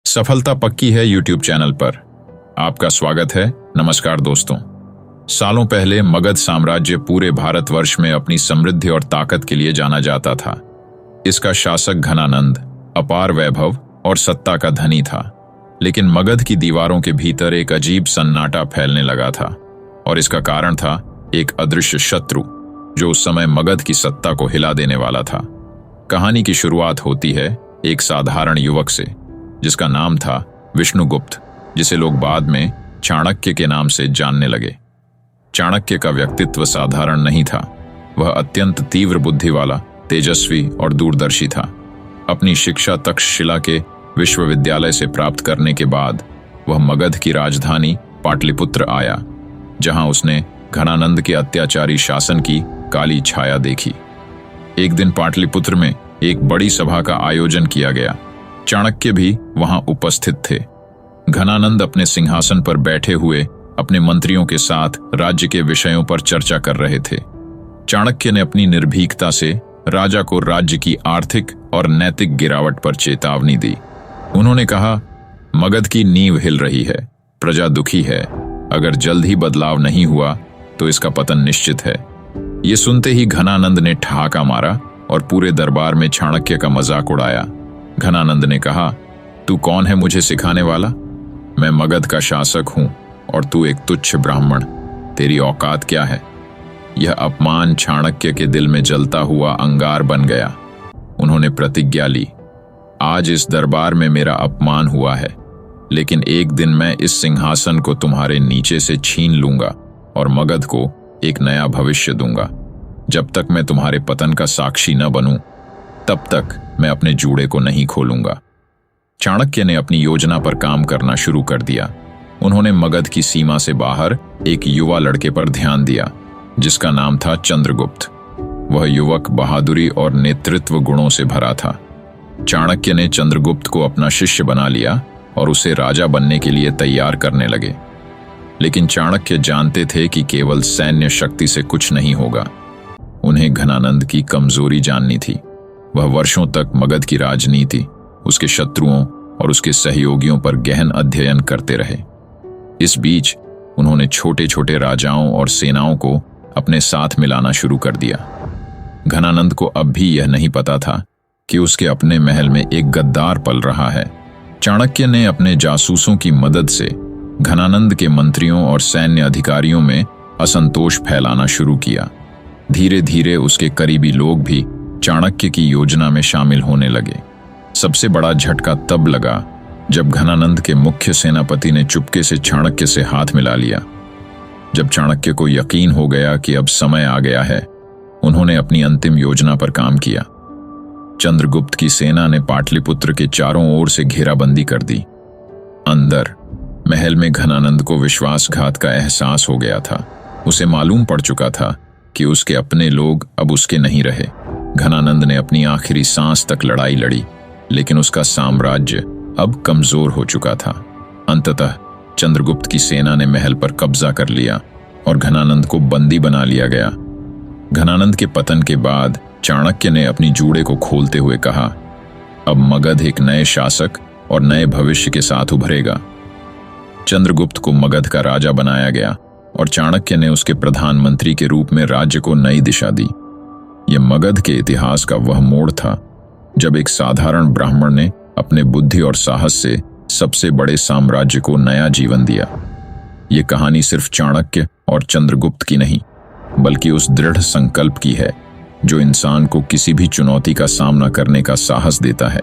सफलता पक्की है यूट्यूब चैनल पर आपका स्वागत है। नमस्कार दोस्तों। सालों पहले मगध साम्राज्य पूरे भारतवर्ष में अपनी समृद्धि और ताकत के लिए जाना जाता था। इसका शासक घनानंद अपार वैभव और सत्ता का धनी था, लेकिन मगध की दीवारों के भीतर एक अजीब सन्नाटा फैलने लगा था और इसका कारण था एक अदृश्य शत्रु जो उस समय मगध की सत्ता को हिला देने वाला था। कहानी की शुरुआत होती है एक साधारण युवक से जिसका नाम था विष्णुगुप्त, जिसे लोग बाद में चाणक्य के नाम से जानने लगे। चाणक्य का व्यक्तित्व साधारण नहीं था। वह अत्यंत तीव्र बुद्धि वाला, तेजस्वी और दूरदर्शी था। अपनी शिक्षा तक्षशिला के विश्वविद्यालय से प्राप्त करने के बाद वह मगध की राजधानी पाटलिपुत्र आया, जहां उसने घनानंद के अत्याचारी शासन की काली छाया देखी। एक दिन पाटलिपुत्र में एक बड़ी सभा का आयोजन किया गया। चाणक्य भी वहां उपस्थित थे। घनानंद अपने सिंहासन पर बैठे हुए अपने मंत्रियों के साथ राज्य के विषयों पर चर्चा कर रहे थे। चाणक्य ने अपनी निर्भीकता से राजा को राज्य की आर्थिक और नैतिक गिरावट पर चेतावनी दी। उन्होंने कहा, मगध की नींव हिल रही है, प्रजा दुखी है। अगर जल्द ही बदलाव नहीं हुआ तो इसका पतन निश्चित है। ये सुनते ही घनानंद ने ठहाका मारा और पूरे दरबार में चाणक्य का मजाक उड़ाया। घनानंद ने कहा, तू कौन है मुझे सिखाने वाला? मैं मगध का शासक हूं और तू एक तुच्छ ब्राह्मण। तेरी औकात क्या है? यह अपमान चाणक्य के दिल में जलता हुआ अंगार बन गया। उन्होंने प्रतिज्ञा ली, आज इस दरबार में मेरा अपमान हुआ है, लेकिन एक दिन मैं इस सिंहासन को तुम्हारे नीचे से छीन लूंगा और मगध को एक नया भविष्य दूंगा। जब तक मैं तुम्हारे पतन का साक्षी न बनूं, तब तक मैं अपने जूड़े को नहीं खोलूंगा। चाणक्य ने अपनी योजना पर काम करना शुरू कर दिया। उन्होंने मगध की सीमा से बाहर एक युवा लड़के पर ध्यान दिया जिसका नाम था चंद्रगुप्त। वह युवक बहादुरी और नेतृत्व गुणों से भरा था। चाणक्य ने चंद्रगुप्त को अपना शिष्य बना लिया और उसे राजा बनने के लिए तैयार करने लगे। लेकिन चाणक्य जानते थे कि केवल सैन्य शक्ति से कुछ नहीं होगा। उन्हें घनानंद की कमजोरी जाननी थी। वह वर्षों तक मगध की राजनीति, उसके शत्रुओं और उसके सहयोगियों पर गहन अध्ययन करते रहे। इस बीच उन्होंने छोटे छोटे राजाओं और सेनाओं को अपने साथ मिलाना शुरू कर दिया। घनानंद को अब भी यह नहीं पता था कि उसके अपने महल में एक गद्दार पल रहा है। चाणक्य ने अपने जासूसों की मदद से घनानंद के मंत्रियों और सैन्य अधिकारियों में असंतोष फैलाना शुरू किया। धीरे धीरे उसके करीबी लोग भी चाणक्य की योजना में शामिल होने लगे। सबसे बड़ा झटका तब लगा जब घनानंद के मुख्य सेनापति ने चुपके से चाणक्य से हाथ मिला लिया। जब चाणक्य को यकीन हो गया कि अब समय आ गया है, उन्होंने अपनी अंतिम योजना पर काम किया। चंद्रगुप्त की सेना ने पाटलिपुत्र के चारों ओर से घेराबंदी कर दी। अंदर महल में घनानंद को विश्वासघात का एहसास हो गया था। उसे मालूम पड़ चुका था कि उसके अपने लोग अब उसके नहीं रहे। घनानंद ने अपनी आखिरी सांस तक लड़ाई लड़ी, लेकिन उसका साम्राज्य अब कमजोर हो चुका था। अंततः चंद्रगुप्त की सेना ने महल पर कब्जा कर लिया और घनानंद को बंदी बना लिया गया। घनानंद के पतन के बाद चाणक्य ने अपनी जूड़े को खोलते हुए कहा, अब मगध एक नए शासक और नए भविष्य के साथ उभरेगा। चंद्रगुप्त को मगध का राजा बनाया गया और चाणक्य ने उसके प्रधानमंत्री के रूप में राज्य को नई दिशा दी। यह मगध के इतिहास का वह मोड़ था जब एक साधारण ब्राह्मण ने अपने बुद्धि और साहस से सबसे बड़े साम्राज्य को नया जीवन दिया। ये कहानी सिर्फ चाणक्य और चंद्रगुप्त की नहीं, बल्कि उस दृढ़ संकल्प की है जो इंसान को किसी भी चुनौती का सामना करने का साहस देता है।